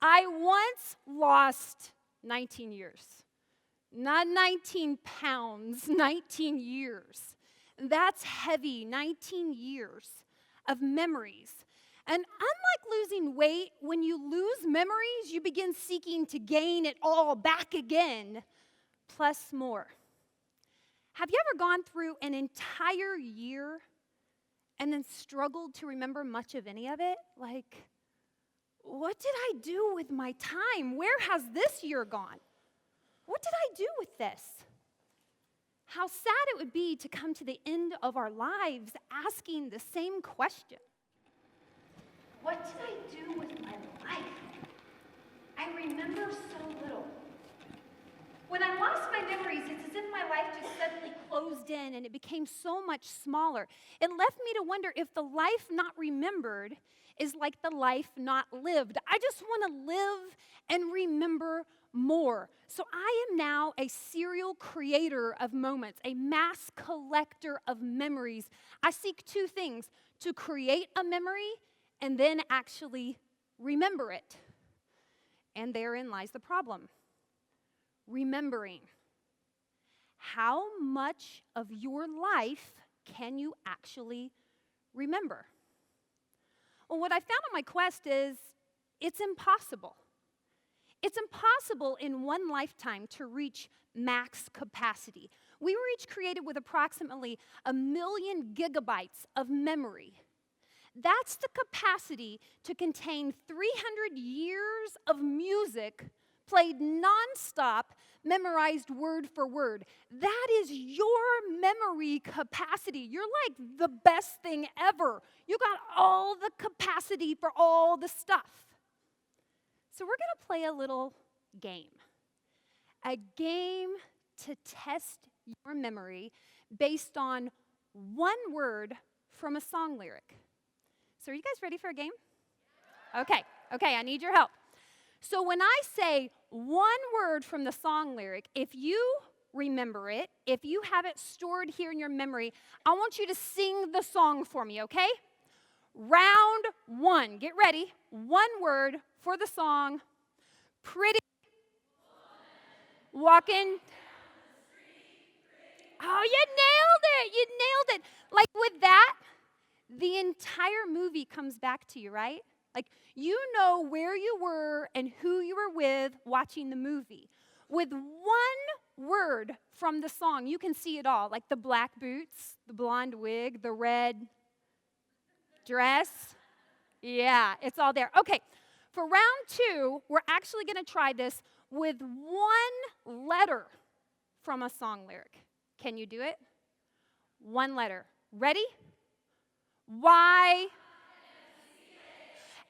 I once lost 19 years. Not 19 pounds, 19 years. That's heavy, 19 years of memories. And unlike losing weight, when you lose memories, you begin seeking to gain it all back again, plus more. Have you ever gone through an entire year and then struggled to remember much of any of it? Like, what did I do with my time? Where has this year gone? What did I do with this? How sad it would be to come to the end of our lives asking the same question. What did I do with my life? I remember so little. When I lost my memories, it's as if my life just suddenly closed in and it became so much smaller. It left me to wonder if the life not remembered is like the life not lived. I just want to live and remember more. So I am now a serial creator of moments, a mass collector of memories. I seek two things: to create a memory and then actually remember it. And therein lies the problem. Remembering. How much of your life can you actually remember? Well, what I found on my quest is it's impossible. It's impossible in one lifetime to reach max capacity. We were each created with approximately 1 million gigabytes of memory. That's the capacity to contain 300 years of music played nonstop, memorized word for word. That is your memory capacity. You're like the best thing ever. You got all the capacity for all the stuff. So we're going to play a little game. A game to test your memory based on one word from a song lyric. So are you guys ready for a game? Okay, I need your help. So when I say one word from the song lyric, if you remember it, if you have it stored here in your memory, I want you to sing the song for me, okay? Round one. Get ready. One word for the song. Pretty. Walking. Oh, you nailed it. You nailed it. Like with that, the entire movie comes back to you, right? Like, you know where you were and who you were with watching the movie. With one word from the song, you can see it all, like the black boots, the blonde wig, the red dress. Yeah, it's all there. Okay, for round two, we're actually going to try this with one letter from a song lyric. Can you do it? One letter. Ready? Y.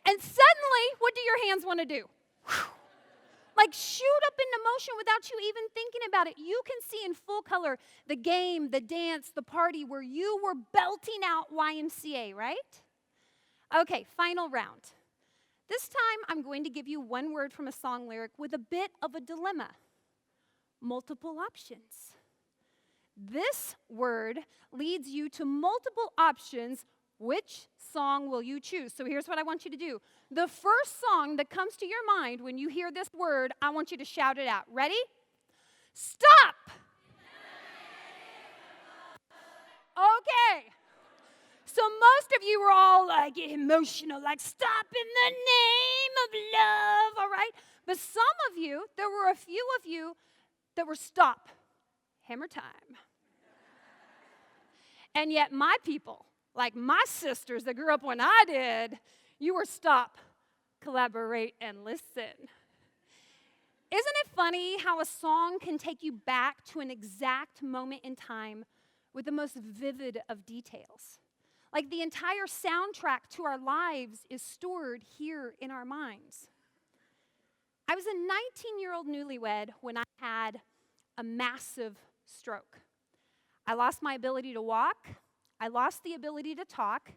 And suddenly, what do your hands want to do? Like shoot up into motion without you even thinking about it. You can see in full color the game, the dance, the party where you were belting out YMCA, right? Okay, final round. This time, I'm going to give you one word from a song lyric with a bit of a dilemma. Multiple options. This word leads you to multiple options. Which song will you choose? So here's what I want you to do. The first song that comes to your mind when you hear this word, I want you to shout it out. Ready? Stop! Okay. So most of you were all like emotional, like stop in the name of love, all right? But some of you, there were a few of you that were stop, hammer time. And yet my people, like my sisters that grew up when I did, you were stop, collaborate, and listen. Isn't it funny how a song can take you back to an exact moment in time with the most vivid of details? Like the entire soundtrack to our lives is stored here in our minds. I was a 19-year-old newlywed when I had a massive stroke. I lost my ability to walk. I lost the ability to talk,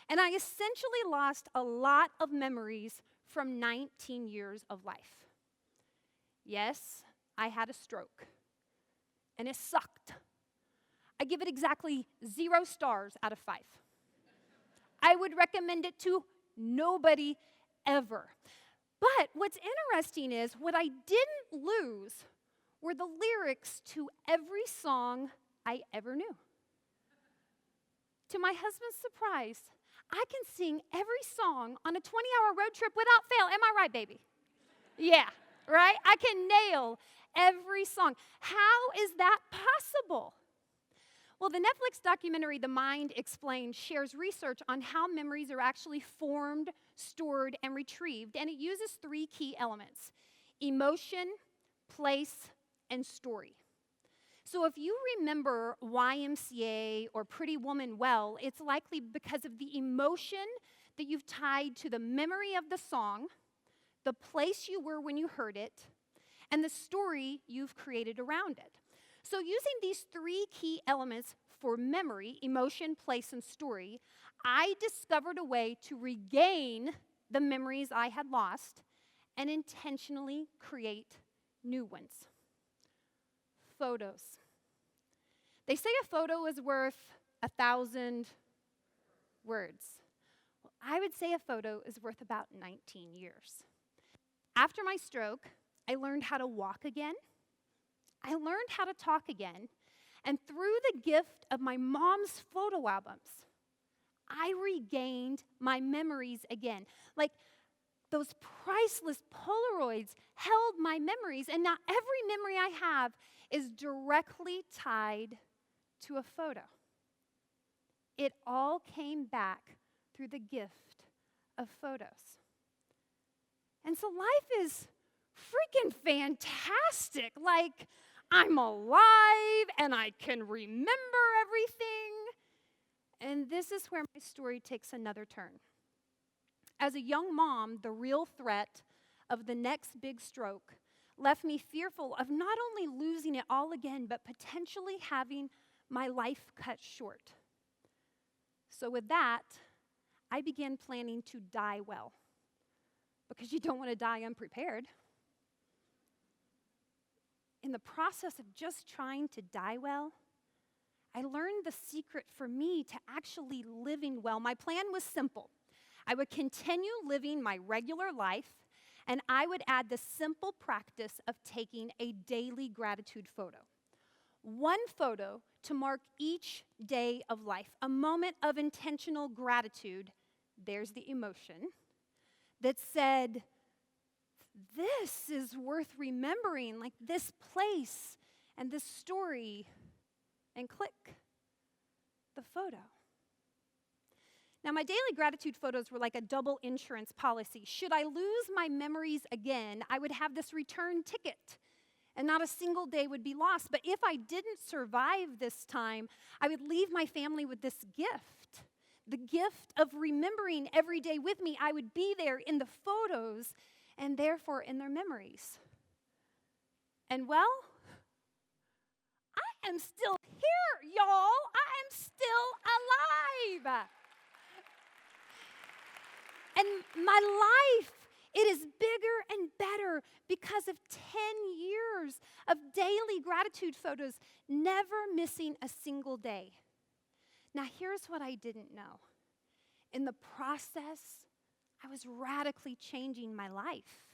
and I essentially lost a lot of memories from 19 years of life. Yes, I had a stroke, and it sucked. I give it exactly 0 stars out of 5. I would recommend it to nobody ever. But what's interesting is what I didn't lose were the lyrics to every song I ever knew. To my husband's surprise, I can sing every song on a 20-hour road trip without fail. Am I right, baby? Yeah, right? I can nail every song. How is that possible? Well, the Netflix documentary, The Mind Explained, shares research on how memories are actually formed, stored, and retrieved, and it uses 3 key elements: emotion, place, and story. So if you remember YMCA or Pretty Woman well, it's likely because of the emotion that you've tied to the memory of the song, the place you were when you heard it, and the story you've created around it. So using these 3 key elements for memory, emotion, place, and story, I discovered a way to regain the memories I had lost and intentionally create new ones. Photos. They say a photo is worth 1,000 words. Well, I would say a photo is worth about 19 years. After my stroke, I learned how to walk again. I learned how to talk again. And through the gift of my mom's photo albums, I regained my memories again. Like those priceless Polaroids held my memories, and now every memory I have is directly tied to a photo. It all came back through the gift of photos. And so life is freaking fantastic. Like, I'm alive and I can remember everything. And this is where my story takes another turn. As a young mom, the real threat of the next big stroke left me fearful of not only losing it all again, but potentially having my life cut short. So with that, I began planning to die well, because you don't want to die unprepared. In the process of just trying to die well, I learned the secret for me to actually living well. My plan was simple. I would continue living my regular life, and I would add the simple practice of taking a daily gratitude photo. One photo to mark each day of life, a moment of intentional gratitude. There's the emotion that said, this is worth remembering, like this place and this story, and click the photo. Now, my daily gratitude photos were like a double insurance policy. Should I lose my memories again, I would have this return ticket, and not a single day would be lost. But if I didn't survive this time, I would leave my family with this gift, the gift of remembering every day with me. I would be there in the photos and therefore in their memories. And well, I am still here, y'all. I am still alive. And my life, it is bigger and better because of 10 years of daily gratitude photos, never missing a single day. Now, here's what I didn't know. In the process, I was radically changing my life.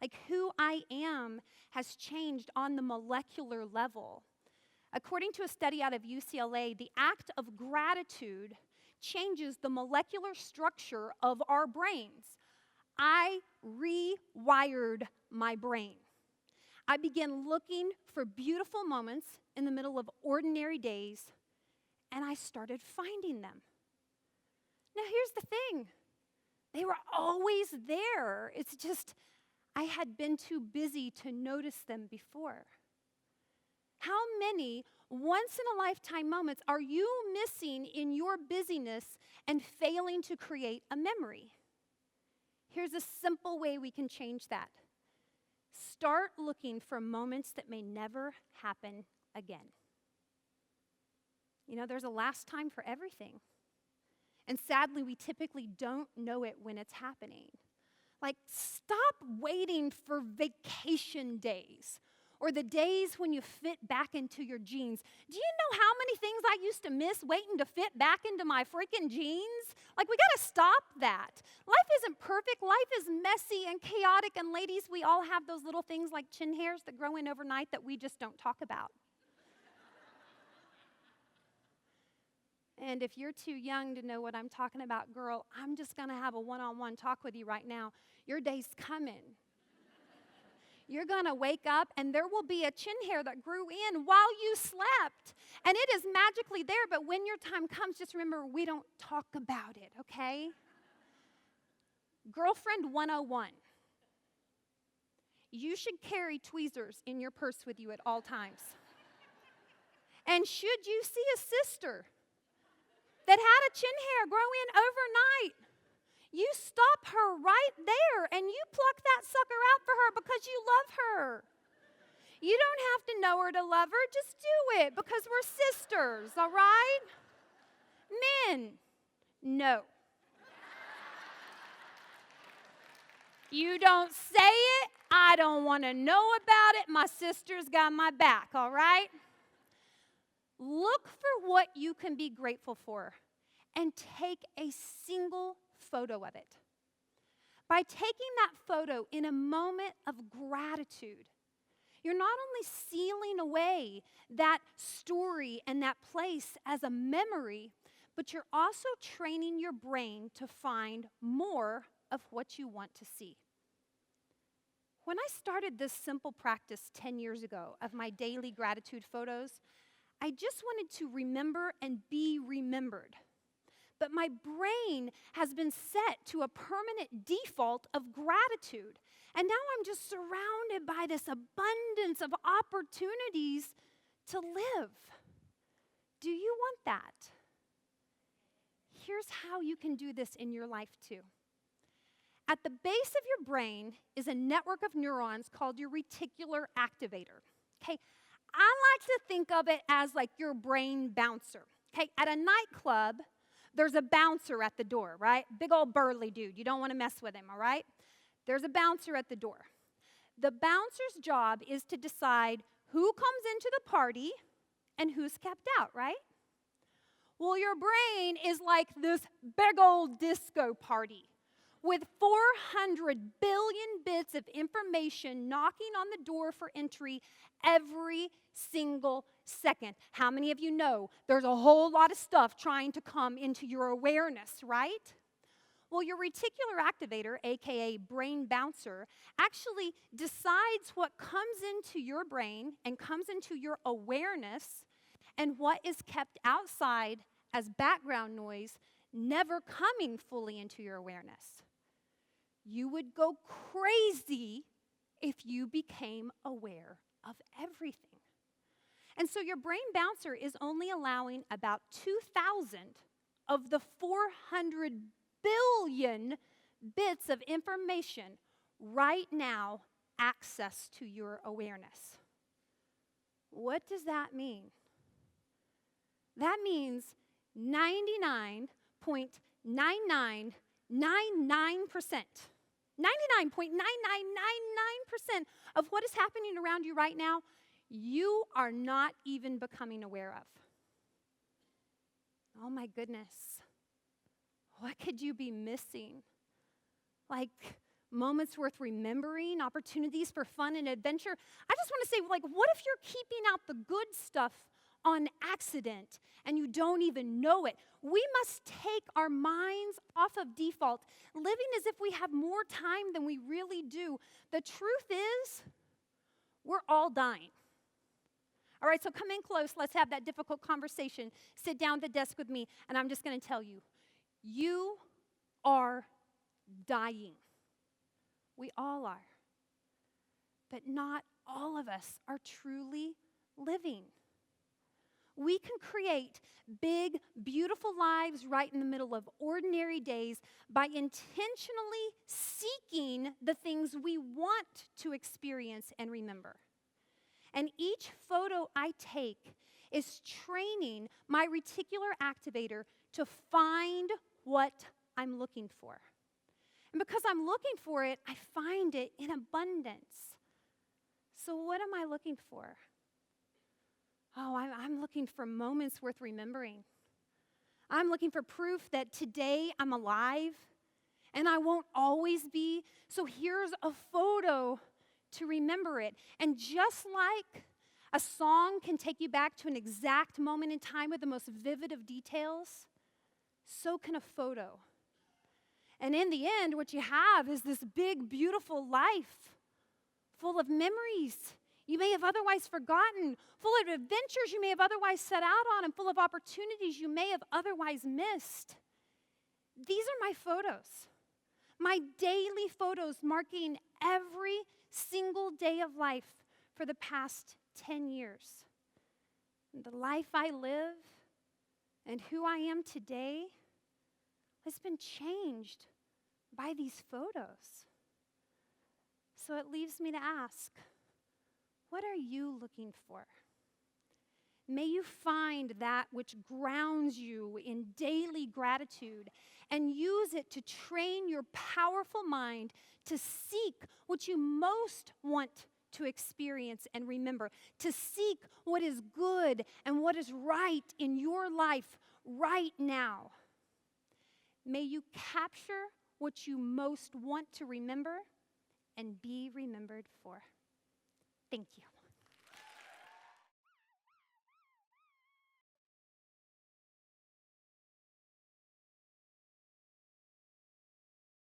Like, who I am has changed on the molecular level. According to a study out of UCLA, the act of gratitude changes the molecular structure of our brains. I rewired my brain. I began looking for beautiful moments in the middle of ordinary days, and I started finding them. Now, here's the thing. They were always there. It's just I had been too busy to notice them before. How many once-in-a-lifetime moments are you missing in your busyness and failing to create a memory? Here's a simple way we can change that. Start looking for moments that may never happen again. You know, there's a last time for everything. And sadly, we typically don't know it when it's happening. Like, stop waiting for vacation days or the days when you fit back into your jeans. Do you know how many things I used to miss waiting to fit back into my freaking jeans? Like, we got to stop that. Life isn't perfect. Life is messy and chaotic. And ladies, we all have those little things like chin hairs that grow in overnight that we just don't talk about. And if you're too young to know what I'm talking about, girl, I'm just going to have a one-on-one talk with you right now. Your day's coming. You're going to wake up, and there will be a chin hair that grew in while you slept. And it is magically there, but when your time comes, just remember, we don't talk about it, okay? Girlfriend 101. You should carry tweezers in your purse with you at all times. And should you see a sister that had a chin hair grow in overnight, you stop her right there and you pluck that sucker out for her because you love her. You don't have to know her to love her. Just do it because we're sisters, all right? Men, no. You don't say it. I don't want to know about it. My sister's got my back, all right? Look for what you can be grateful for and take a single photo of it. By taking that photo in a moment of gratitude, you're not only sealing away that story and that place as a memory, but you're also training your brain to find more of what you want to see. When I started this simple practice 10 years ago of my daily gratitude photos, I just wanted to remember and be remembered. But my brain has been set to a permanent default of gratitude. And now I'm just surrounded by this abundance of opportunities to live. Do you want that? Here's how you can do this in your life too. At the base of your brain is a network of neurons called your reticular activator. Okay, I like to think of it as like your brain bouncer. Okay, at a nightclub, there's a bouncer at the door, right? Big old burly dude. You don't want to mess with him, all right? There's a bouncer at the door. The bouncer's job is to decide who comes into the party and who's kept out, right? Well, your brain is like this big old disco party with 400 billion bits of information knocking on the door for entry every single second. How many of you know there's a whole lot of stuff trying to come into your awareness, right? Well, your reticular activator, aka brain bouncer, actually decides what comes into your brain and comes into your awareness and what is kept outside as background noise, never coming fully into your awareness. You would go crazy if you became aware of everything. And so your brain bouncer is only allowing about 2,000 of the 400 billion bits of information right now access to your awareness. What does that mean? That means 99.9999% 99.9999% of what is happening around you right now, you are not even becoming aware of. Oh my goodness. What could you be missing? Like moments worth remembering, opportunities for fun and adventure. I just want to say, like, what if you're keeping out the good stuff on accident and you don't even know it? We must take our minds off of default, living as if we have more time than we really do. The truth is, we're all dying. All right, so come in close. Let's have that difficult conversation. Sit down at the desk with me, and I'm just going to tell you, you are dying. We all are. But not all of us are truly living. We can create big, beautiful lives right in the middle of ordinary days by intentionally seeking the things we want to experience and remember. And each photo I take is training my reticular activator to find what I'm looking for. And because I'm looking for it, I find it in abundance. So what am I looking for? Oh, I'm looking for moments worth remembering. I'm looking for proof that today I'm alive and I won't always be. So here's a photo to remember it. And just like a song can take you back to an exact moment in time with the most vivid of details, so can a photo. And in the end, what you have is this big, beautiful life full of memories you may have otherwise forgotten, full of adventures you may have otherwise set out on, and full of opportunities you may have otherwise missed. These are my photos, my daily photos marking every single day of life for the past 10 years. And the life I live and who I am today has been changed by these photos. So it leaves me to ask, what are you looking for? May you find that which grounds you in daily gratitude and use it to train your powerful mind to seek what you most want to experience and remember, to seek what is good and what is right in your life right now. May you capture what you most want to remember and be remembered for. Thank you.